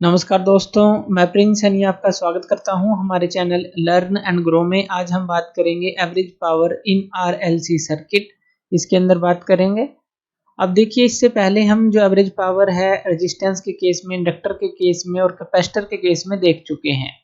नमस्कार दोस्तों, मैं प्रिंस सैनी आपका स्वागत करता हूं हमारे चैनल लर्न एंड ग्रो में। आज हम बात करेंगे average power in RLC circuit, इसके अंदर बात करेंगे। अब देखिए, इससे पहले हम जो एवरेज पावर है रेजिस्टेंस के केस में, इंडक्टर के केस में और कैपेसिटर के केस में देख चुके हैं।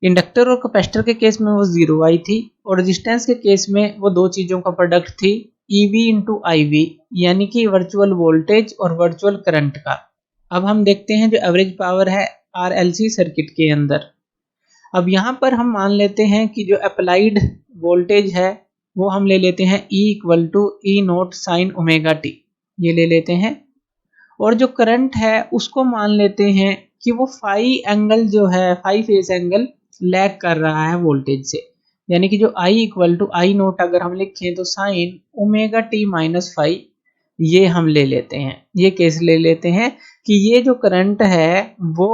इंडक्टर और कैपेसिटर के केस में वो जीरो आई थी और रेजिस्टेंस के केस में वो दो चीज़ों का प्रोडक्ट थी, ईवी इंटू आई, यानी कि वर्चुअल वोल्टेज और वर्चुअल करंट का। अब हम देखते हैं जो एवरेज पावर है आरएलसी सर्किट के अंदर। अब यहाँ पर हम मान लेते हैं कि जो अप्लाइड वोल्टेज है वो हम ले लेते हैं E equal to E naught sine omega t, ये ले लेते हैं। और जो करंट है उसको मान लेते हैं कि वो फाई एंगल जो है, फाई फेज एंगल लैग कर रहा है वोल्टेज से, यानी कि जो I equal to I naught अगर हम लिखें तो sine omega t minus phi, ये हम ले लेते हैं। ये केस ले लेते हैं कि ये जो करंट है वो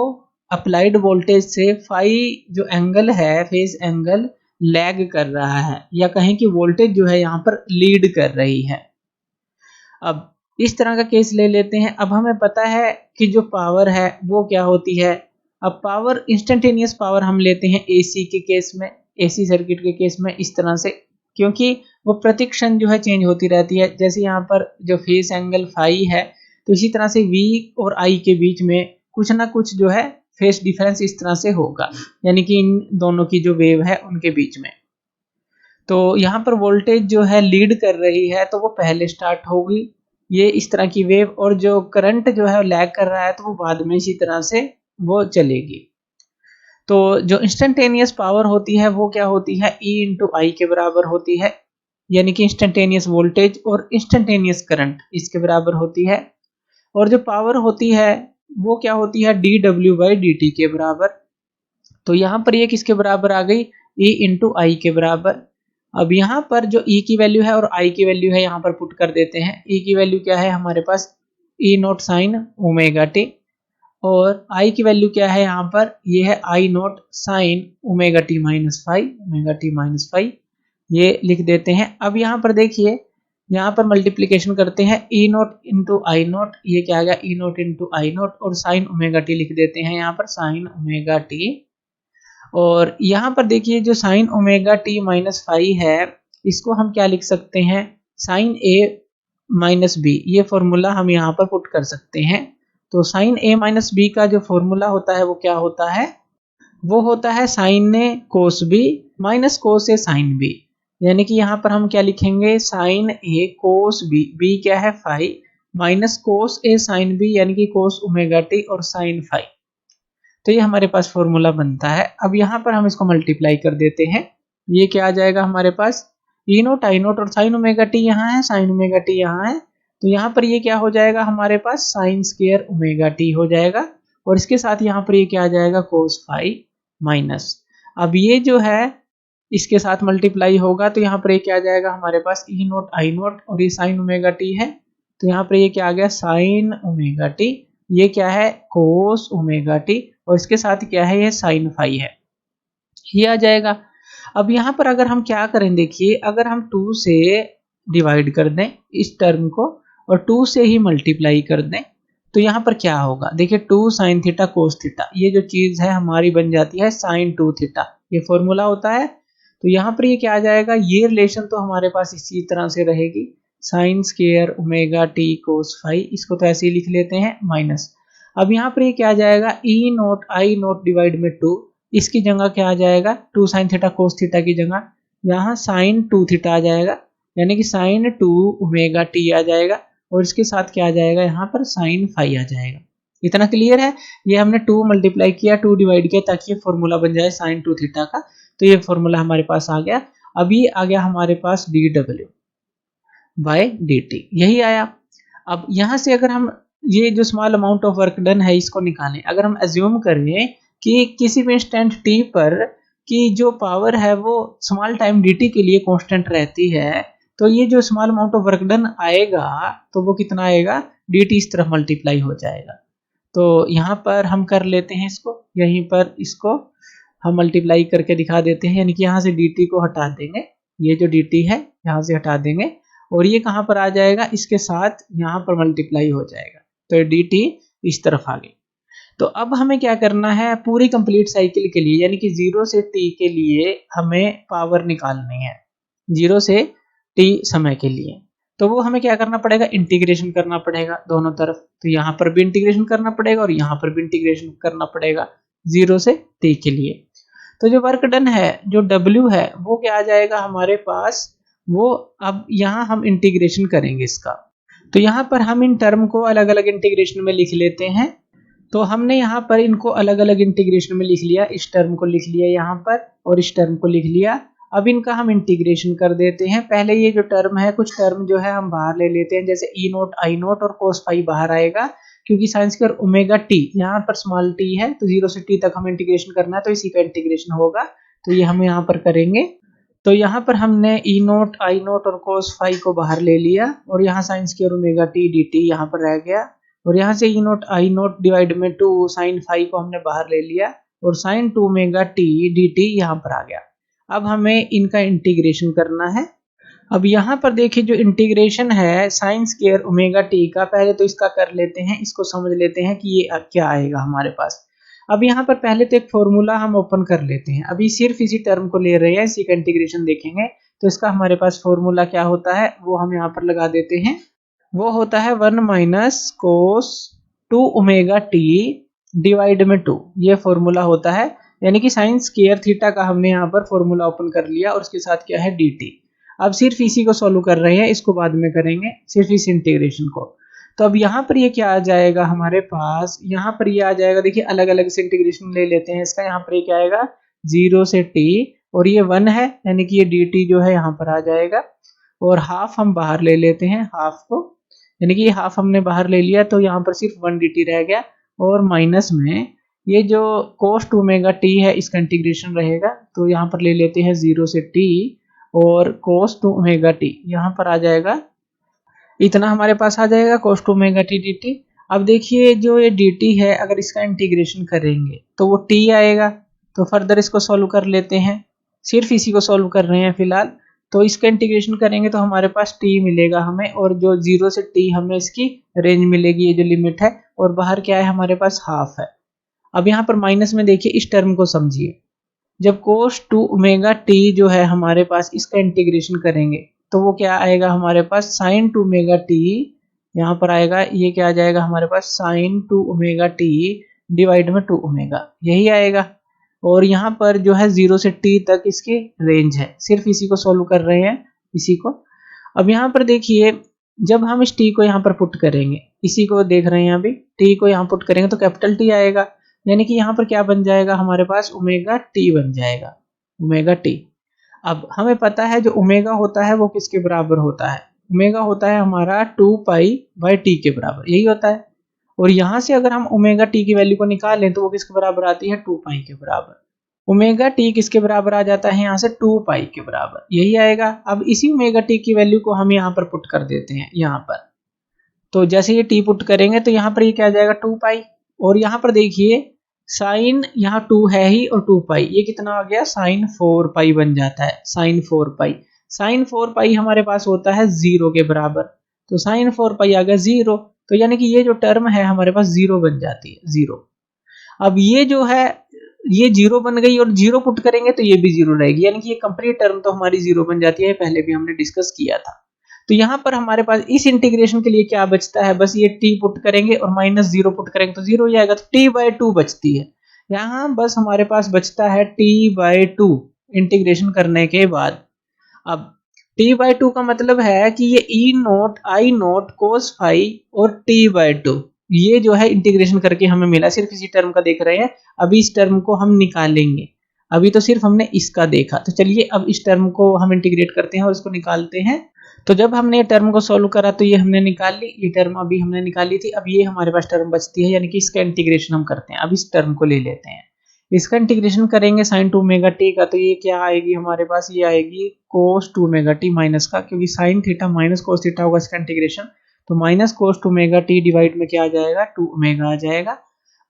अप्लाइड वोल्टेज से फाई जो एंगल है, फेज एंगल लैग कर रहा है, या कहें कि वोल्टेज जो है यहाँ पर लीड कर रही है। अब इस तरह का केस ले लेते हैं। अब हमें पता है कि जो पावर है वो क्या होती है। अब पावर, इंस्टेंटेनियस पावर हम लेते हैं एसी के केस में, एसी सर्किट के केस में इस तरह से, क्योंकि वो प्रतिक्षण जो है चेंज होती रहती है। जैसे यहाँ पर जो फेस एंगल फाई है, तो इसी तरह से वी और आई के बीच में कुछ ना कुछ जो है फेस डिफरेंस इस तरह से होगा, यानी कि इन दोनों की जो वेव है उनके बीच में। तो यहाँ पर वोल्टेज जो है लीड कर रही है तो वो पहले स्टार्ट होगी, ये इस तरह की वेव, और जो करंट जो है लैग कर रहा है तो वो बाद में इसी तरह से वो चलेगी। तो जो इंस्टेंटेनियस पावर होती है वो क्या होती है, E इंटू आई के बराबर होती है, यानी कि इंस्टेंटेनियस वोल्टेज और इंस्टेंटेनियस करंट इसके बराबर होती है। और जो पावर होती है वो क्या होती है, D W by D T के बराबर। तो यहाँ पर ये किसके बराबर आ गई, E इंटू आई के बराबर। अब यहाँ पर जो E की वैल्यू है और I की वैल्यू है यहाँ पर पुट कर देते हैं। E की वैल्यू क्या है हमारे पास, E note sine omega T, और I की वैल्यू क्या है यहाँ पर, ये है I note sine omega t minus five, omega t minus five, ये लिख देते हैं। अब यहाँ पर देखिए, यहाँ पर मल्टीप्लीकेशन करते हैं, E नोट इंटू आई नोट, ये क्या आ गया, E नोट इंटू आई नोट, और साइन ओमेगा टी लिख देते हैं यहाँ पर साइन ओमेगा टी। और यहाँ पर देखिए जो sign omega t minus five है, इसको हम क्या लिख सकते हैं, साइन ए माइनस बी, ये फॉर्मूला हम यहाँ पर पुट कर सकते हैं। तो साइन ए माइनस बी का जो फॉर्मूला होता है वो क्या होता है, वो होता है साइन ए कोस बी माइनस कोस ए साइन बी, यानी कि यहाँ पर हम क्या लिखेंगे, साइन ए कोस बी, बी क्या है फाइव, माइनस कोस ए साइन बी, यानी कि कोस ओमेगा टी और साइन फाइव। तो ये हमारे पास फॉर्मूला बनता है। अब यहाँ पर हम इसको मल्टीप्लाई कर देते हैं, ये क्या आ जाएगा हमारे पास, ई नोट आई नोट, और साइन ओमेगा टी यहाँ है, साइन ओमेगा टी यहाँ है, तो यहाँ पर ये क्या हो जाएगा हमारे पास, साइन स्क्वायर ओमेगा टी हो जाएगा, और इसके साथ यहाँ पर ये क्या आ जाएगा, कोस फाइव माइनस। अब ये जो है इसके साथ मल्टीप्लाई होगा तो यहाँ पर ये क्या आ जाएगा हमारे पास, ई नोट आई नोट, और ये साइन ओमेगा टी है, तो यहाँ पर ये क्या आ गया, साइन ओमेगा टी, ये क्या है, कोस ओमेगा टी, और इसके साथ क्या है, ये साइन फाई है, ये आ जाएगा। अब यहाँ पर अगर हम क्या करें, देखिए अगर हम 2 से डिवाइड कर दें इस टर्म को और 2 से ही मल्टीप्लाई कर दें, तो यहाँ पर क्या होगा, देखिए 2 साइन थीटा कोस थीटा, ये जो चीज है हमारी बन जाती है साइन 2 थीटा, ये फॉर्मूला होता है। तो यहाँ पर ये क्या आ जाएगा, ये रिलेशन तो हमारे पास इसी तरह से रहेगी, साइन स्क्वायर ओमेगा टी कोस फाइव, इसको तो ऐसे ही लिख लेते हैं माइनस। अब यहाँ पर ये क्या आ जाएगा, ई नोट आई नोट डिवाइड में 2, इसकी जगह क्या आ जाएगा, 2 साइन थीटा कोस थीटा की जगह यहाँ साइन 2 थीटा आ जाएगा, यानी कि साइन 2 ओमेगा टी आ जाएगा, और इसके साथ क्या आ जाएगा यहाँ पर, साइन फाइव आ जाएगा। इतना क्लियर है, ये हमने 2 मल्टीप्लाई किया, 2 डिवाइड किया, ताकि ये फॉर्मूला बन जाए साइन 2 थीटा का। तो ये फॉर्मूला हमारे पास आ गया। अब ये आ गया हमारे पास D W by D T, यही आया। अब यहाँ से अगर हम ये जो small amount of work done है इसको निकालें, अगर हम एज्यूम करें कि किसी भी इंस्टेंट टी पर कि जो पावर है वो स्मॉल टाइम dt के लिए कांस्टेंट रहती है, तो ये जो small amount of work done आएगा तो वो कितना आएगा, dt इस तरफ मल्टीप्लाई हो जाएगा। तो यहाँ पर हम कर लेते हैं इसको, यहीं पर इसको हम मल्टीप्लाई करके दिखा देते हैं, यानी कि यहाँ से dt को हटा देंगे, ये जो dt है यहाँ से हटा देंगे, और ये कहाँ पर आ जाएगा, इसके साथ यहाँ पर मल्टीप्लाई हो जाएगा, तो dt इस तरफ आ गई। तो अब हमें क्या करना है, पूरी कंप्लीट साइकिल के लिए यानी कि 0 से t के लिए हमें पावर निकालनी है, 0 से t समय के लिए। तो वो हमें क्या करना पड़ेगा, इंटीग्रेशन करना पड़ेगा दोनों तरफ। तो यहाँ पर भी इंटीग्रेशन करना पड़ेगा और यहाँ पर भी इंटीग्रेशन करना पड़ेगा 0 से t के लिए। तो जो वर्क डन है, जो W है, वो क्या आ जाएगा हमारे पास, वो अब यहाँ हम इंटीग्रेशन करेंगे इसका। तो यहाँ पर हम इन टर्म को अलग अलग इंटीग्रेशन में लिख लेते हैं। तो हमने यहाँ पर इनको अलग अलग इंटीग्रेशन में लिख लिया, इस टर्म को लिख लिया यहाँ पर और इस टर्म को लिख लिया। अब इनका हम इंटीग्रेशन कर देते हैं। पहले ये जो टर्म है, कुछ टर्म जो है हम बाहर ले लेते हैं, जैसे ई नोट, आई नोट और कोस फाई बाहर आएगा, क्योंकि साइन स्क्वायर ओमेगा टी यहाँ पर स्मॉल टी है, तो 0 से टी तक हमें इंटीग्रेशन करना है, तो इसी का इंटीग्रेशन होगा। तो ये हम यहाँ पर करेंगे। तो यहाँ पर हमने ई नोट, आई नोट और कोस फाई को बाहर ले लिया और यहाँ sine square omega t d t यहाँ पर रह गया, और यहाँ से ई नोट आई नोट डिवाइड में 2 साइन फाई को हमने बाहर ले लिया और sine 2 omega t d t यहाँ पर आ गया। अब हमें इनका इंटीग्रेशन करना है। अब यहाँ पर देखिए जो इंटीग्रेशन है साइन स्क्वायर ओमेगा टी का, पहले तो इसका कर लेते हैं, इसको समझ लेते हैं कि ये क्या आएगा हमारे पास। अब यहाँ पर पहले तो एक फॉर्मूला हम ओपन कर लेते हैं। अभी सिर्फ इसी टर्म को ले रहे हैं, इसी का इंटीग्रेशन देखेंगे। तो इसका हमारे पास फॉर्मूला क्या होता है वो हम यहाँ पर लगा देते हैं। वो होता है 1 minus cos 2 omega T divide में 2, ये फॉर्मूला होता है। यानी कि साइन स्क्वायर थीटा का हमने यहाँ पर फॉर्मूला ओपन कर लिया और उसके साथ क्या है डी टी। अब सिर्फ इसी को सॉल्व कर रहे हैं, इसको बाद में करेंगे, सिर्फ इस इंटीग्रेशन को। तो अब यहाँ पर ये क्या आ जाएगा हमारे पास, यहाँ पर ये आ जाएगा, देखिए अलग अलग से इंटीग्रेशन ले लेते हैं इसका। यहाँ पर ये क्या आएगा 0 से t और ये 1 है, यानी कि ये dt जो है यहाँ पर आ जाएगा, और हाफ हम बाहर ले लेते हैं, हाफ को, यानी कि ये हाफ हमने बाहर ले लिया, तो यहाँ पर सिर्फ 1 dt रह गया। और माइनस में ये जो cos 2 ओमेगा t है इसका इंटीग्रेशन रहेगा, तो यहाँ पर ले लेते हैं 0 से t और cos 2 ओमेगा t यहाँ पर आ जाएगा, इतना हमारे पास आ जाएगा cos 2 ओमेगा t dt। अब देखिए जो ये dt है, अगर इसका इंटीग्रेशन करेंगे तो वो t आएगा। तो फर्दर इसको सॉल्व कर लेते हैं, सिर्फ इसी को सॉल्व कर रहे हैं फिलहाल। तो इसका इंटीग्रेशन करेंगे तो हमारे पास t मिलेगा हमें, और जो 0 से t हमें इसकी रेंज मिलेगी, ये जो लिमिट है, और बाहर क्या है हमारे पास हाफ है। अब यहाँ पर माइनस में देखिए इस टर्म को समझिए, जब cos 2 ओमेगा t जो है हमारे पास, इसका इंटीग्रेशन करेंगे तो वो क्या आएगा हमारे पास sin 2 ओमेगा t यहाँ पर आएगा, ये क्या आ जाएगा हमारे पास sin 2 ओमेगा t डिवाइड में 2 ओमेगा, यही आएगा। और यहाँ पर जो है 0 से t तक इसकी रेंज है, सिर्फ इसी को सॉल्व कर रहे हैं, इसी को। अब यहाँ पर देखिए जब हम इस t को यहाँ पर पुट करेंगे, इसी को देख रहे हैं अभी, t को यहाँ पुट करेंगे तो कैपिटल T आएगा, यानी कि यहाँ पर क्या बन जाएगा हमारे पास ओमेगा टी बन जाएगा, ओमेगा टी। अब हमें पता है जो ओमेगा होता है वो किसके बराबर होता है, ओमेगा होता है हमारा 2 पाई बाई टी के बराबर, यही होता है। और यहाँ से अगर हम ओमेगा टी की वैल्यू को निकालें तो वो किसके बराबर आती है 2 पाई के बराबर। ओमेगा टी किसके बराबर आ जाता है यहाँ से 2 पाई के बराबर, यही आएगा। अब इसी ओमेगा टी की वैल्यू को हम यहाँ पर पुट कर देते हैं यहाँ पर। तो जैसे ये टी पुट करेंगे तो यहाँ पर ये क्या आ जाएगा 2 पाई, और यहाँ पर देखिए साइन यहाँ 2 है ही और 2 पाई, ये कितना आ गया साइन 4 पाई बन जाता है, साइन 4 पाई। साइन 4 पाई हमारे पास होता है 0 के बराबर, तो साइन 4 पाई आ गया 0, तो यानी कि ये जो टर्म है हमारे पास 0 बन जाती है, 0। अब ये जो है ये 0 बन गई और 0 पुट करेंगे तो ये भी 0 रहेगी, यानी कि ये कंप्लीट टर्म तो हमारी 0 बन जाती है, पहले भी हमने डिस्कस किया था। तो यहाँ पर हमारे पास इस इंटीग्रेशन के लिए क्या बचता है, बस ये t पुट करेंगे और माइनस 0 पुट करेंगे तो 0 ही आएगा, तो t/2 बचती है। यहाँ बस हमारे पास बचता है t/2 इंटीग्रेशन करने के बाद। अब t/2 का मतलब है कि ये e नोट आई नोट कोस फाई और t/2 ये जो है इंटीग्रेशन करके हमें मिला, सिर्फ इसी टर्म का देख रहे हैं। अभी इस टर्म को हम निकालेंगे, अभी तो सिर्फ हमने इसका देखा। तो चलिए अब इस टर्म को हम इंटीग्रेट करते हैं और इसको निकालते हैं। तो जब हमने ये टर्म को सॉल्व करा तो ये हमने निकाल ली, ये टर्म अभी हमने निकाली थी। अब ये हमारे पास टर्म बचती है, यानी कि इसका इंटीग्रेशन हम करते हैं। अब इस टर्म को ले लेते हैं, इसका इंटीग्रेशन करेंगे sin 2 ओमेगा टी का, तो ये क्या आएगी हमारे पास, ये आएगी cos 2 ओमेगा टी माइनस का, क्योंकि sin theta minus cos theta होगा इसका इंटीग्रेशन, तो minus cos 2 omega T divide में क्या आ जाएगा 2 ओमेगा आ जाएगा।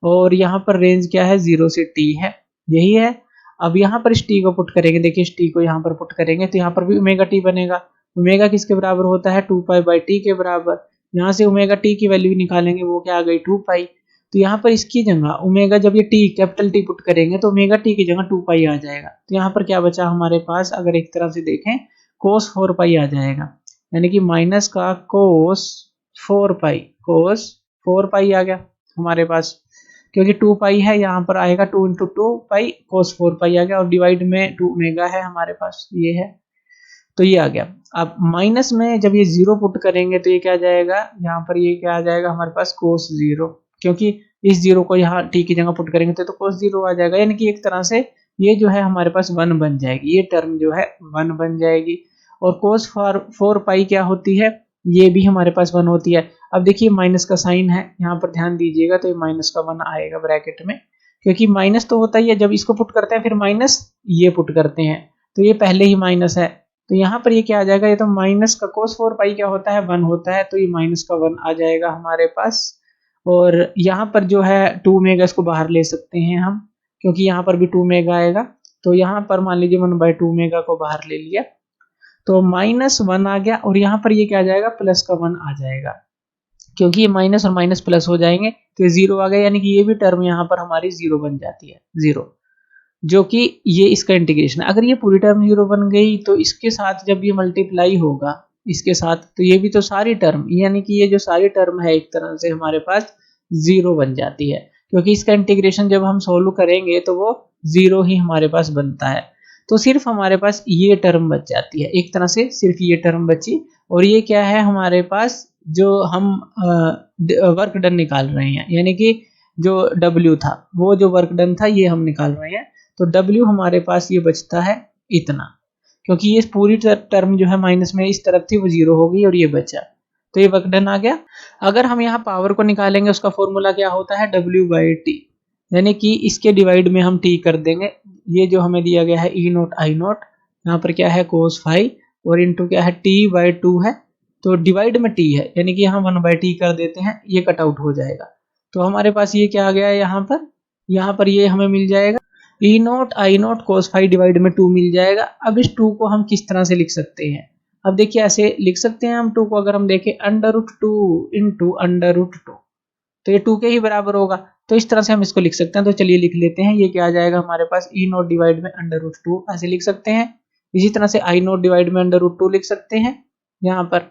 और यहाँ पर रेंज क्या है 0 से t है, यही है। अब यहाँ पर इस t को पुट करेंगे, देखिए इस t को यहाँ पर पुट करेंगे तो यहाँ पर भी ओमेगा टी बनेगा। ओमेगा किसके बराबर होता है 2 पाई बाई टी के बराबर। यहाँ से ओमेगा टी की वैल्यू निकालेंगे, वो क्या आ गई 2 पाई। तो यहाँ पर इसकी जगह ओमेगा, जब ये टी कैपिटल टी पुट करेंगे तो ओमेगा टी की जगह 2 पाई आ जाएगा। तो यहाँ पर क्या बचा हमारे पास, अगर एक तरफ से देखें कोस 4 पाई आ जाएगा, यानी कि माइनस का कोस 4 पाई, कोस 4 पाई आ गया हमारे पास, क्योंकि 2 पाई है यहाँ पर आएगा 2 इंटू 2 पाई कोस 4 पाई आ गया, और डिवाइड में 2 ओमेगा है हमारे पास, ये है, तो ये आ गया। अब माइनस में जब ये 0 पुट करेंगे तो ये क्या आ जाएगा, यहाँ पर ये क्या आ जाएगा हमारे पास कोस 0, क्योंकि इस 0 को यहाँ टी की जगह पुट करेंगे तो कोस 0 आ जाएगा, यानी कि एक तरह से ये जो है हमारे पास 1 बन जाएगी, ये टर्म जो है 1 बन जाएगी। और कोस 4 पाई क्या होती है, ये भी हमारे पास 1 होती है। अब देखिए माइनस का साइन है, यहाँ पर ध्यान दीजिएगा, तो ये माइनस का 1 आएगा ब्रैकेट में, क्योंकि माइनस तो होता ही है, जब इसको पुट करते हैं फिर माइनस ये पुट करते हैं, तो ये पहले ही माइनस है, तो यहाँ पर ये क्या आ जाएगा, ये तो माइनस का कोस 4 पाई क्या होता है 1 होता है, तो ये माइनस का 1 आ जाएगा हमारे पास। और यहाँ पर जो है 2 मेगा इसको बाहर ले सकते हैं हम, क्योंकि यहाँ पर भी 2 मेगा आएगा, तो यहाँ पर मान लीजिए 1/2 मेगा को बाहर ले लिया, तो -1 आ गया, और यहाँ पर ये क्या आ जाएगा प्लस का 1 आ जाएगा, क्योंकि ये माइनस और माइनस प्लस हो जाएंगे तो ये 0 आ गया, यानी कि ये भी टर्म यहाँ पर हमारी 0 बन जाती है, 0, जो कि ये इसका इंटीग्रेशन है। अगर ये पूरी टर्म 0 बन गई तो इसके साथ जब ये मल्टीप्लाई होगा इसके साथ, तो ये भी तो सारी टर्म, यानी कि ये जो सारी टर्म है एक तरह से हमारे पास 0 बन जाती है, क्योंकि इसका इंटीग्रेशन जब हम सोल्व करेंगे तो वो 0 ही हमारे पास बनता है। तो सिर्फ हमारे पास ये टर्म बच जाती है, एक तरह से सिर्फ ये टर्म बची, और ये क्या है हमारे पास, जो हम वर्क डन निकाल रहे हैं, यानी कि जो W था, वो जो वर्क डन था ये हम निकाल रहे हैं, तो W हमारे पास ये बचता है इतना, क्योंकि ये पूरी टर्म जो है माइनस में इस तरफ थी वो 0 हो गई और ये बचा, तो ये वर्क डन आ गया। अगर हम यहाँ पावर को निकालेंगे उसका फॉर्मूला क्या होता है W/T, यानी कि इसके डिवाइड में हम T कर देंगे, ये जो हमें दिया गया है E0 I0, यहाँ पर क्या है cos phi और इंटू क्या है T/2 है, तो डिवाइड में T है, यानी कि यहाँ 1/T कर देते हैं, ये कट आउट हो जाएगा, तो हमारे पास ये क्या आ गया है यहाँ पर ये हमें मिल जाएगा E0 I0 cos phi divide में 2 मिल जाएगा। अब इस 2 को हम किस तरह से लिख सकते हैं, अब देखिए ऐसे लिख सकते हैं हम 2 को, अगर हम देखें √2 इंटू √2, तो ये 2 के ही बराबर होगा, तो इस तरह से हम इसको लिख सकते हैं। तो चलिए लिख लेते हैं, ये क्या आ जाएगा हमारे पास E0 डिवाइड में √2 ऐसे लिख सकते हैं। इसी तरह से I0 डिवाइड में √2 लिख सकते हैं यहाँ पर,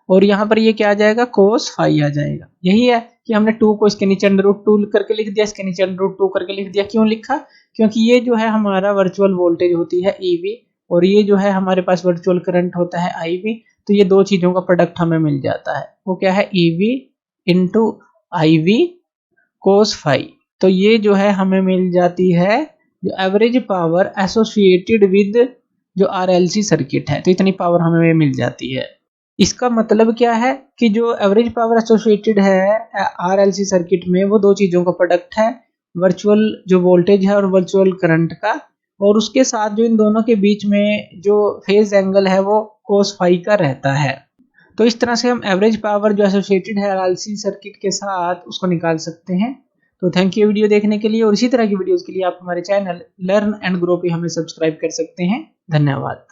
और यहाँ पर ये क्या आ जाएगा cos phi आ जाएगा। यही है कि हमने 2 को इसके नीचे √2 करके लिख दिया, इसके नीचे √2 करके लिख दिया। क्यों लिखा, क्योंकि ये जो है हमारा वर्चुअल वोल्टेज होती है EV, और ये जो है हमारे पास वर्चुअल करंट होता है IV, तो ये दो चीजों का प्रोडक्ट हमें मिल जाता है, वो क्या है EV into IV cos phi, तो ये जो है हमें मिल जाती है जो एवरेज पावर एसोसिएटेड विद जो RLC सर्किट है, तो इतनी पावर हमें मिल जाती है। इसका मतलब क्या है कि जो एवरेज पावर एसोसिएटेड है RLC सर्किट में, वो दो चीजों का प्रोडक्ट है, वर्चुअल जो वोल्टेज है और वर्चुअल करंट का, और उसके साथ जो इन दोनों के बीच में जो फेज एंगल है वो cos phi का रहता है। तो इस तरह से हम एवरेज पावर जो एसोसिएटेड है RLC सर्किट के साथ उसको निकाल सकते हैं। तो थैंक यू वीडियो देखने के लिए, और इसी तरह की वीडियोस के लिए आप हमारे चैनल लर्न एंड ग्रो पे हमें सब्सक्राइब कर सकते हैं। धन्यवाद।